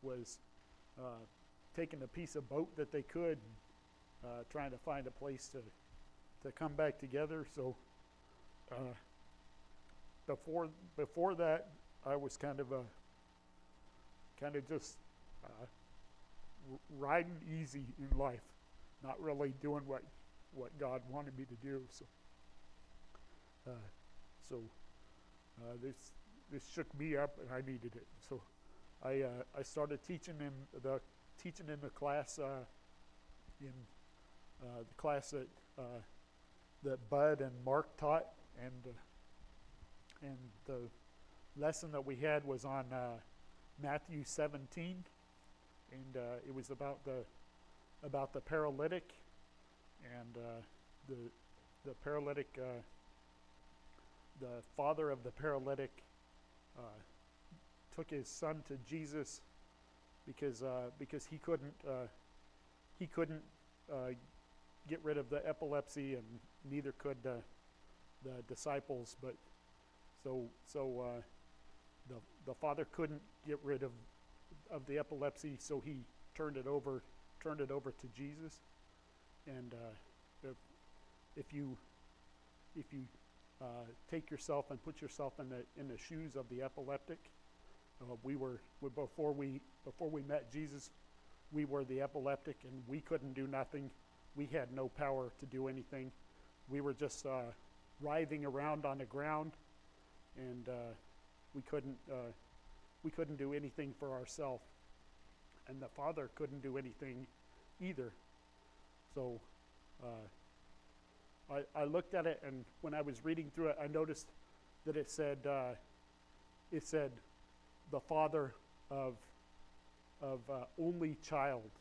was taking a piece of boat that they could, trying to find a place to come back together. So before that, I was kind of just riding easy in life, not really doing what God wanted me to do. So this shook me up, and I needed it. So I started teaching in the class in the class that Bud and Mark taught, and the lesson that we had was on Matthew 17, and it was about the paralytic, and the paralytic, the father of the paralytic took his son to Jesus because he couldn't get rid of the epilepsy, and neither could the disciples. But the father couldn't get rid of the epilepsy, so he turned it over to Jesus. And if you take yourself and put yourself in the shoes of the epileptic, before we met Jesus, we were the epileptic, and we couldn't do nothing. We had no power to do anything. We were just writhing around on the ground, and we couldn't do anything for ourselves. And the Father couldn't do anything either. So I looked at it, and when I was reading through it, I noticed that it said the father of only child,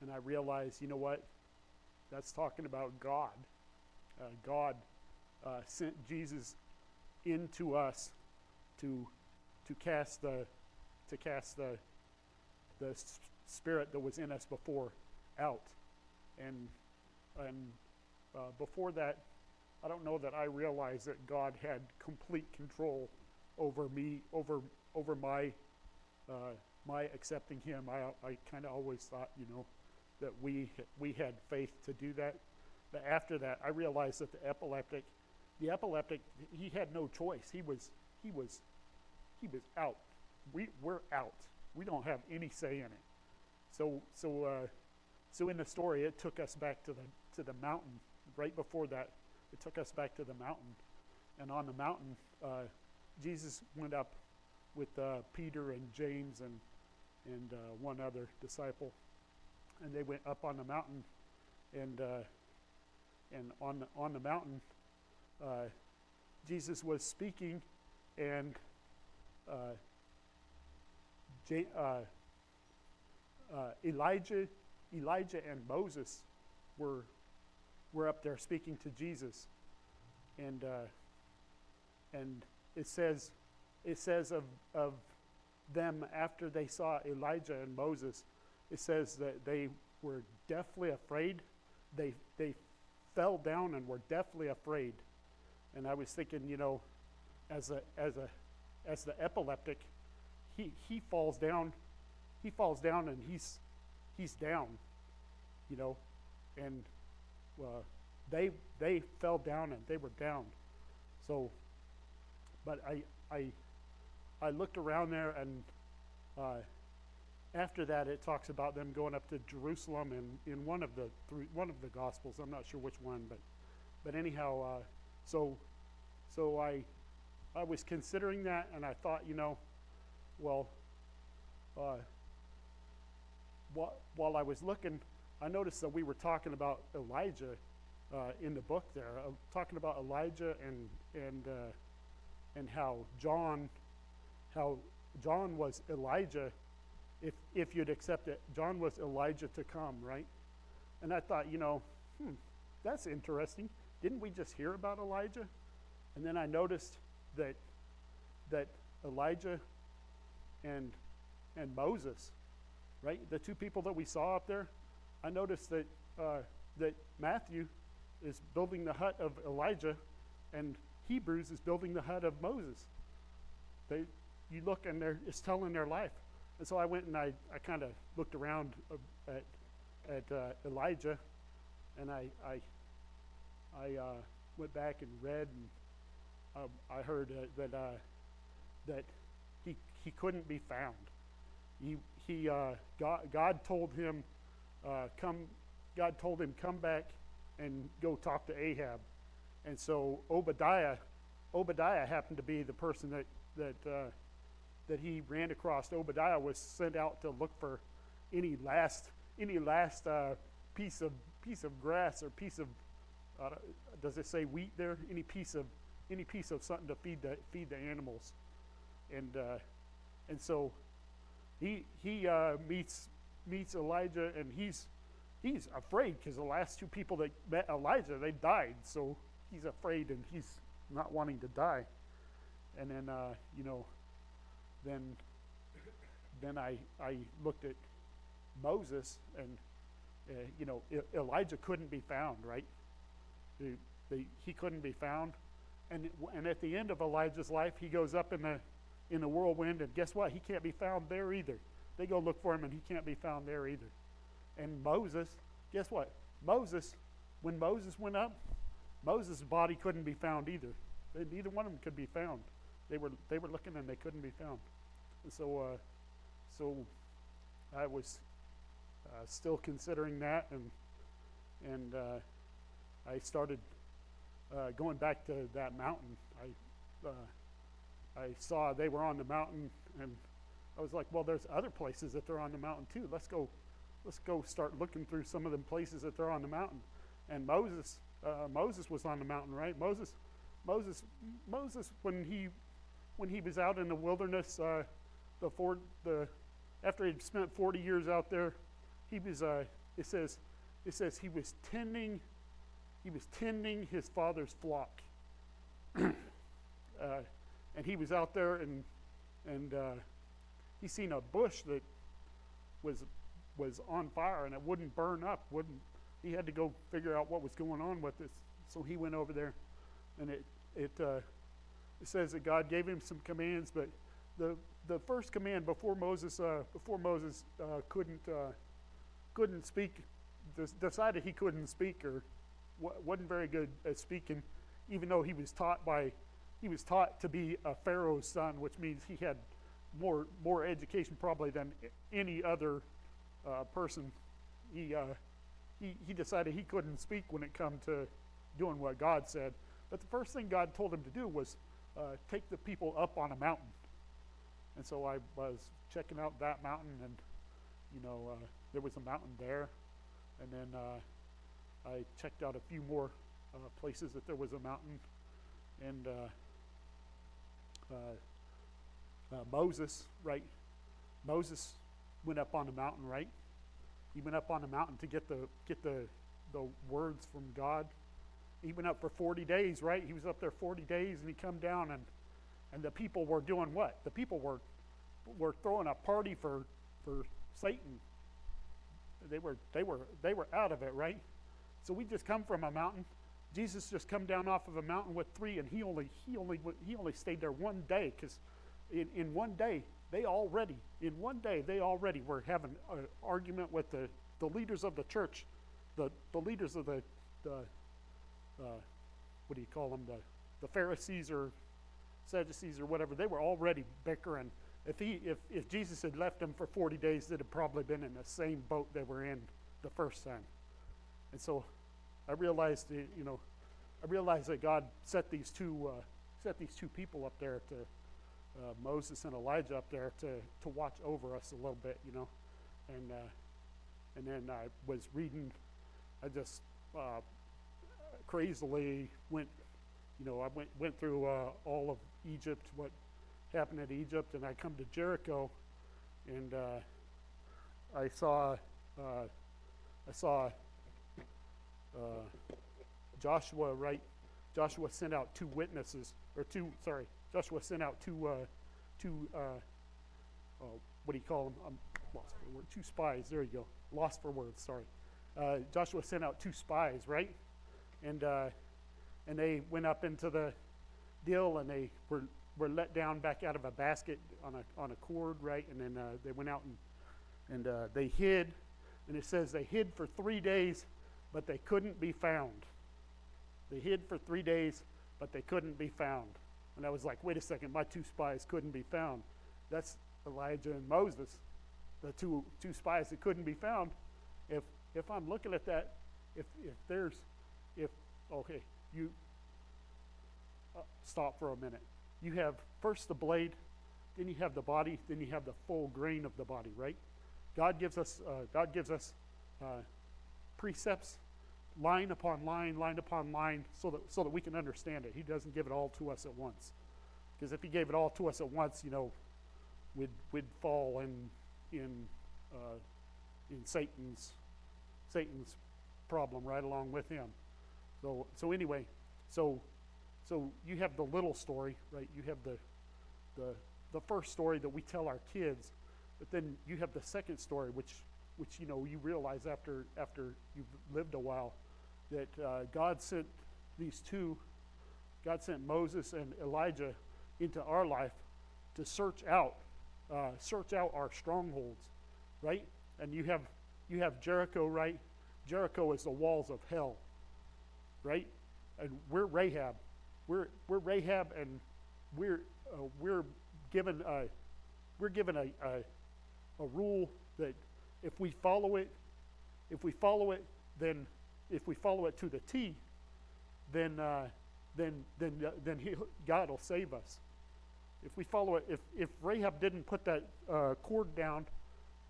and I realized, you know what? That's talking about God. God sent Jesus into us to cast the spirit that was in us before out, and before that, I don't know that I realized that God had complete control over me, over my accepting Him. I kind of always thought, that we had faith to do that. But after that, I realized that the epileptic, he had no choice. He was out. We're out. We don't have any say in it. So in the story, it took us back to the mountain. Right before that, it took us back to the mountain, and on the mountain, Jesus went up with Peter and James and one other disciple, and they went up on the mountain, and on the mountain, Jesus was speaking, and Elijah and Moses were up there speaking to Jesus, and it says of them, after they saw Elijah and Moses, it says that they were deathly afraid. They fell down and were deathly afraid. And I was thinking, as the epileptic, he falls down and he's down, and they fell down and they were down. So, but I looked around there, and after that, it talks about them going up to Jerusalem in one of the Gospels. I'm not sure which one, but anyhow, so I was considering that, and I thought, well, while I was looking, I noticed that we were talking about Elijah in the book there, talking about Elijah and how John was Elijah. If you'd accept it, John was Elijah to come, right? And I thought, that's interesting. Didn't we just hear about Elijah? And then I noticed that Elijah and Moses, right? The two people that we saw up there, I noticed that Matthew is building the hut of Elijah, and Hebrews is building the hut of Moses. You look, and it's telling their life. And so I went and I kind of looked around at Elijah, and I went back and read, and I heard that he couldn't be found. God told him come back and go talk to Ahab, and so Obadiah happened to be the person that he ran across. Obadiah was sent out to look for any last piece of grass or piece of does it say wheat there? Any piece of something to feed the animals, and so he meets Elijah, and he's afraid because the last two people that met Elijah, they died, so he's afraid and he's not wanting to die. And then then I looked at Moses, and Elijah couldn't be found, right? He couldn't be found, and at the end of Elijah's life, he goes up in the whirlwind, and guess what? He can't be found there either. They go look for him, and he can't be found there either. And Moses, guess what? When Moses went up, Moses' body couldn't be found either. Neither one of them could be found. They were looking, and they couldn't be found. And so I was still considering that, and I started going back to that mountain. I saw they were on the mountain, and I was like, well, there's other places that they're on the mountain too. Let's go start looking through some of them places that they're on the mountain. And Moses was on the mountain, right? Moses, when he was out in the wilderness, after he'd spent 40 years out there, he was it says he was tending his father's flock. And he was out there, and he seen a bush that was on fire, and it wouldn't burn up. He had to go figure out what was going on with this. So he went over there, and it says that God gave him some commands, but the first command before Moses couldn't speak, decided he couldn't speak, or wasn't very good at speaking, even though he was taught to be a Pharaoh's son, which means he had more education probably than any other person. He decided he couldn't speak when it come to doing what God said. But the first thing God told him to do was take the people up on a mountain. And so I was checking out that mountain, and there was a mountain there, and then I checked out a few more places that there was a mountain, and Moses, right? Moses went up on the mountain, right? He went up on the mountain to get the words from God. He went up for 40 days, right? He was up there 40 days, and he come down, and the people were doing what? The people were throwing a party for Satan. They were out of it, right? So we just come from a mountain. Jesus just come down off of a mountain with 3, and he only stayed there one day, because in one day they already were having an argument with the leaders of the church, the leaders of the what do you call them, the Pharisees or Sadducees or whatever. They were already bickering. If Jesus had left them for 40 days, they'd have probably been in the same boat they were in the first time. And so I realized that God set these two people up there, to Moses and Elijah up there, to watch over us a little bit, and then I was reading. I just crazily went through all of Egypt, what happened in Egypt, and I come to Jericho, and I saw Joshua, right? Joshua sent out Joshua sent out two what do you call them? I'm lost for words. 2 spies. There you go. Lost for words. Sorry. Joshua sent out 2 spies, right? And they went up into the deal, and they were were let down back out of a basket on a cord, right? And then they went out and they hid. And it says they hid for 3 days, but they couldn't be found. They hid for 3 days, but they couldn't be found. And I was like, wait a second, my 2 spies couldn't be found. That's Elijah and Moses, the two spies that couldn't be found. If I'm looking at that, you stop for a minute. You have first the blade, then you have the body, then you have the full grain of the body, right? God gives us precepts, line upon line, so that we can understand it. He doesn't give it all to us at once, because if he gave it all to us at once, we'd fall in Satan's problem right along with him. So anyway, so you have the little story, right? You have the first story that we tell our kids, but then you have the second story, which you realize after you've lived a while, that God sent Moses and Elijah into our life to search out our strongholds, right? And you have Jericho, right? Jericho is the walls of hell, right? And we're Rahab. We're Rahab, and we're given a rule that if we follow it to the T, then God will save us. If we follow it, if Rahab didn't put that cord down,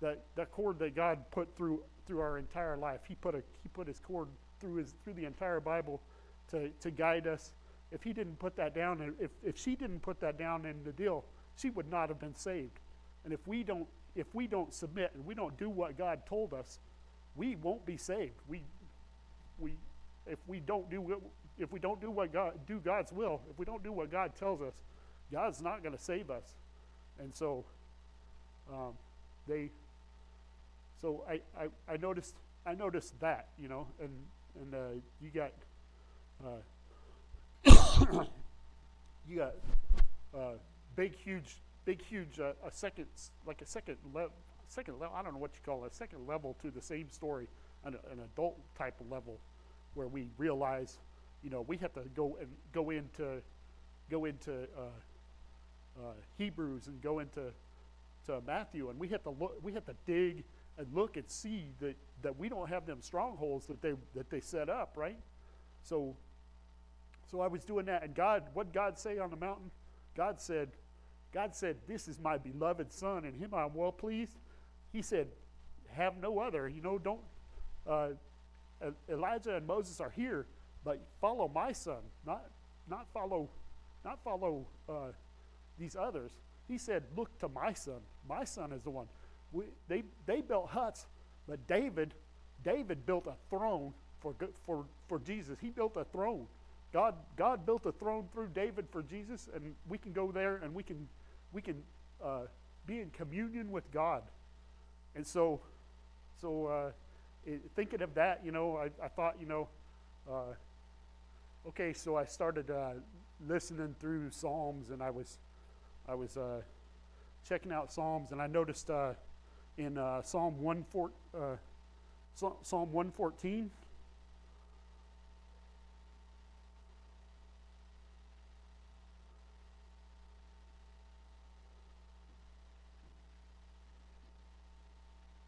that cord that God put through our entire life, he put his cord through the entire Bible to guide us. If he didn't put that down, and if she didn't put that down in the deal, she would not have been saved. And if we don't submit and we don't do what God told us, we won't be saved. If we don't do God's will, if we don't do what God tells us, God's not going to save us. And so I noticed that, and you got big huge a second level. I don't know what you call it, a second level to the same story, an adult type of level, where we realize, we have to go into Hebrews and go into Matthew, and we have to dig and look and see that we don't have them strongholds that they set up, right? So I was doing that, and what God say on the mountain? God said, "This is my beloved Son, in him I'm well pleased." He said, "Have no other." Don't. Elijah and Moses are here, but follow my Son, not follow these others. He said, "Look to my Son. My Son is the one." They built huts, but David built a throne for Jesus. He built a throne. God built a throne through David for Jesus, and we can go there and we can be in communion with God. And so thinking of that, I thought, okay, so I started listening through Psalms, and I was checking out Psalms, and I noticed in Psalm 114.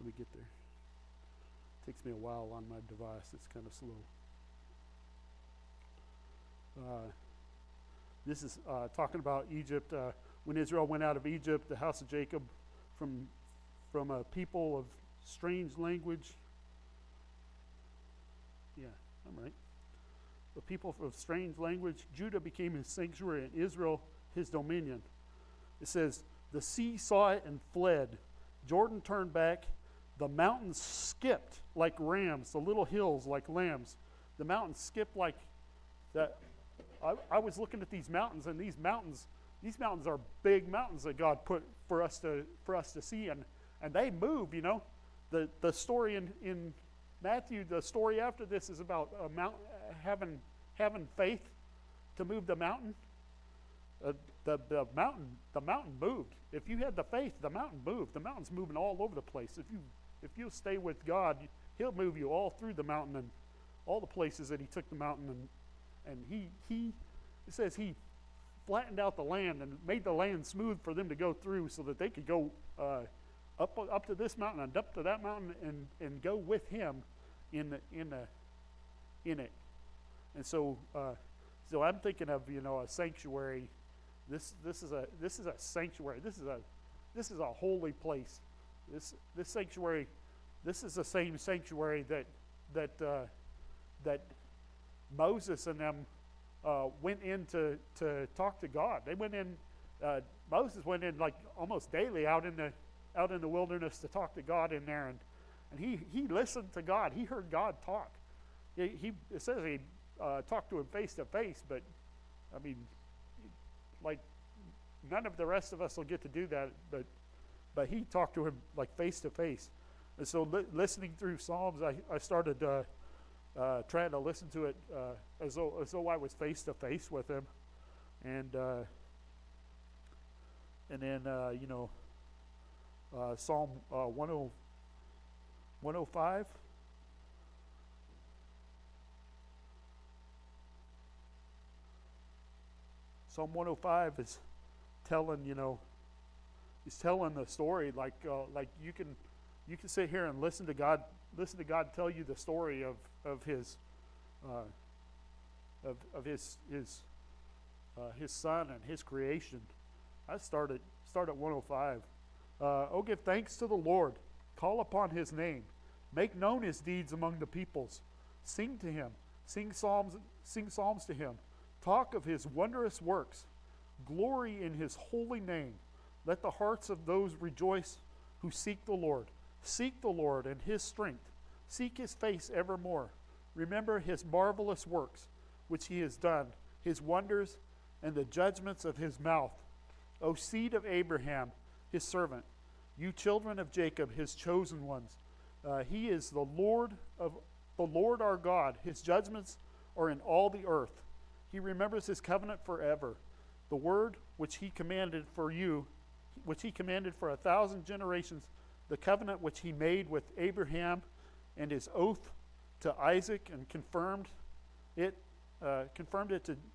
Let me get there. Takes me a while on my device. It's kind of slow. This is talking about Egypt. When Israel went out of Egypt, the house of Jacob, from a people of strange language. Yeah, I'm right. The people of strange language, Judah became his sanctuary, and Israel his dominion. It says, the sea saw it and fled. Jordan turned back. The mountains skipped like rams, the little hills like lambs. The mountains skipped like that. I was looking at these mountains, and these mountains are big mountains that God put for us to see, and they move. The story in Matthew, the story after this is about having faith to move the mountain. the mountain moved. If you had the faith, the mountain moved. The mountain's moving all over the place. If you stay with God, He'll move you all through the mountain and all the places that He took the mountain, and He it says He flattened out the land and made the land smooth for them to go through, so that they could go up to this mountain and up to that mountain and go with Him in it. And so I'm thinking of a sanctuary. This is a sanctuary. This is a holy place. This sanctuary. This is the same sanctuary that Moses and them went in to talk to God. They went in. Moses went in like almost daily out in the wilderness to talk to God in there, and he listened to God. He heard God talk. It says he talked to him face to face, but I mean, like none of the rest of us will get to do that. But he talked to him like face to face. And so listening through Psalms, I started trying to listen to it as though I was face to face with him, and then Psalm 105. Psalm 105 is telling he's telling the story like you can sit here and listen to God tell you the story of his son and his creation. I start at 105. Oh, give thanks to the Lord, call upon His name, make known His deeds among the peoples, sing to Him, sing psalms to Him, talk of His wondrous works, glory in His holy name. Let the hearts of those rejoice who seek the Lord. Seek the Lord and His strength. Seek His face evermore. Remember His marvelous works, which He has done, His wonders and the judgments of His mouth. O seed of Abraham, His servant, you children of Jacob, His chosen ones. He is the Lord our God. His judgments are in all the earth. He remembers His covenant forever. The word which He commanded for 1,000 generations, the covenant which He made with Abraham, and His oath to Isaac, and confirmed it to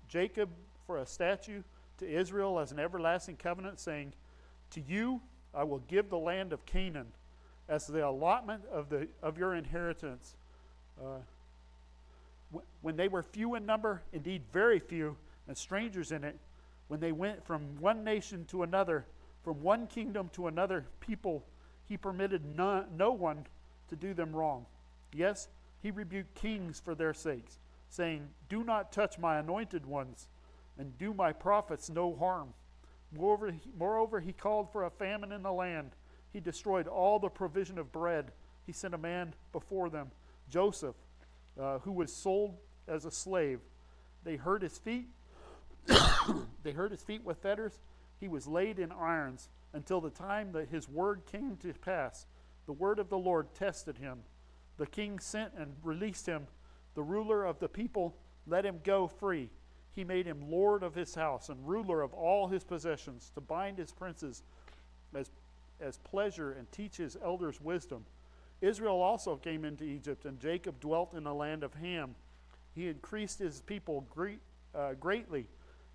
Jacob for a statute, to Israel as an everlasting covenant, saying, to you I will give the land of Canaan as the allotment of your inheritance. When they were few in number, indeed very few, and strangers in it, when they went from one nation to another, from one kingdom to another people, He permitted no one to do them wrong. Yes, He rebuked kings for their sakes, saying, do not touch my anointed ones, and do my prophets no harm. Moreover, He called for a famine in the land. He destroyed all the provision of bread. He sent a man before them, Joseph, who was sold as a slave. They hurt his feet. They hurt his feet with fetters. He was laid in irons until the time that his word came to pass. The word of the Lord tested him. The king sent and released him. The ruler of the people let him go free. He made him lord of his house and ruler of all his possessions, to bind his princes as pleasure and teach his elders wisdom. Israel also came into Egypt, and Jacob dwelt in the land of Ham. He increased his people greatly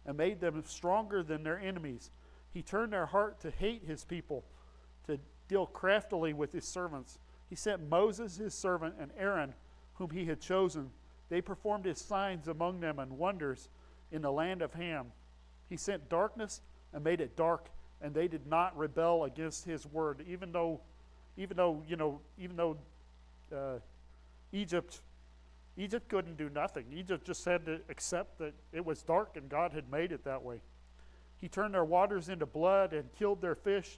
and made them stronger than their enemies. He turned their heart to hate his people, to deal craftily with his servants. He sent Moses his servant and Aaron, whom he had chosen. They performed his signs among them and wonders in the land of Ham. He sent darkness and made it dark, and they did not rebel against his word, even though Egypt couldn't do nothing. Egypt just had to accept that it was dark and God had made it that way. He turned their waters into blood and killed their fish.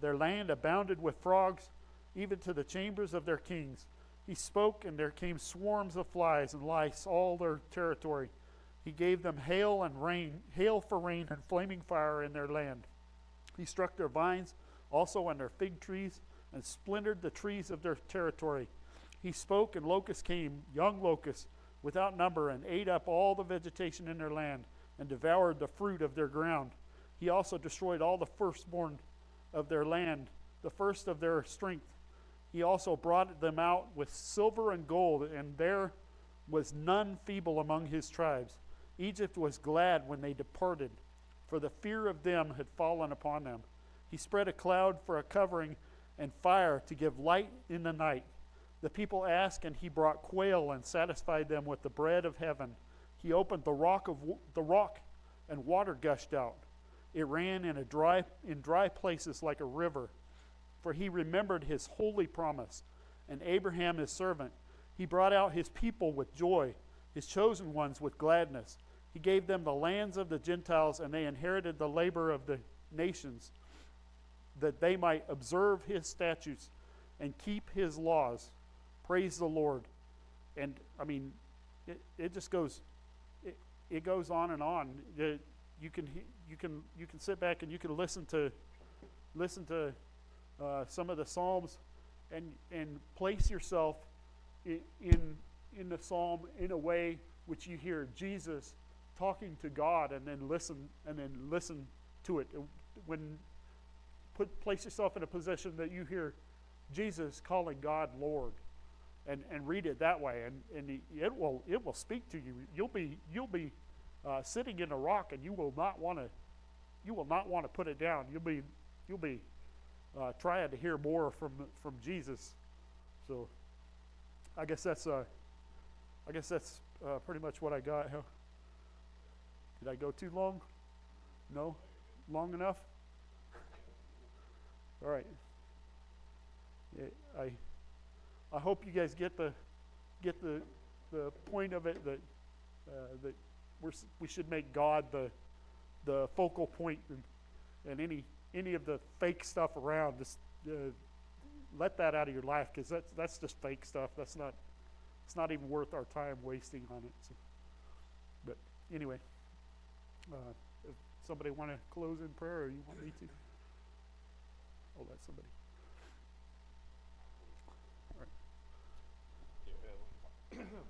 Their land abounded with frogs, even to the chambers of their kings. He spoke, and there came swarms of flies and lice all their territory. He gave them hail for rain and flaming fire in their land. He struck their vines also on their fig trees, and splintered the trees of their territory. He spoke, and locusts came, young locusts, without number, and ate up all the vegetation in their land, and devoured the fruit of their ground. He also destroyed all the firstborn of their land, the first of their strength. He also brought them out with silver and gold, and there was none feeble among his tribes. Egypt was glad when they departed, for the fear of them had fallen upon them. He spread a cloud for a covering and fire to give light in the night. The people asked, and he brought quail and satisfied them with the bread of heaven. He opened the rock, and water gushed out. It ran in dry places like a river. For he remembered his holy promise, and Abraham his servant. He brought out his people with joy, his chosen ones with gladness. He gave them the lands of the Gentiles, and they inherited the labor of the nations, that they might observe his statutes and keep his laws. Praise the Lord. And I mean, it just goes, it goes on and on. You can sit back and you can listen to some of the Psalms, and place yourself in the Psalm in a way which you hear Jesus talking to God, and then listen to it. Place yourself in a position that you hear Jesus calling God Lord, and read it that way, and it will speak to you. You'll be sitting in a rock, and you will not want to put it down. You'll be trying to hear more from Jesus. So I guess that's pretty much what I got. Did I go too long? No? Long enough? All right. Yeah, I hope you guys get the point of it, that we should make God the focal point, and any of the fake stuff around, just let that out of your life, because that's just fake stuff. It's not even worth our time wasting on it. So, but anyway, if somebody want to close in prayer, or you want me to? I'll let somebody. All right.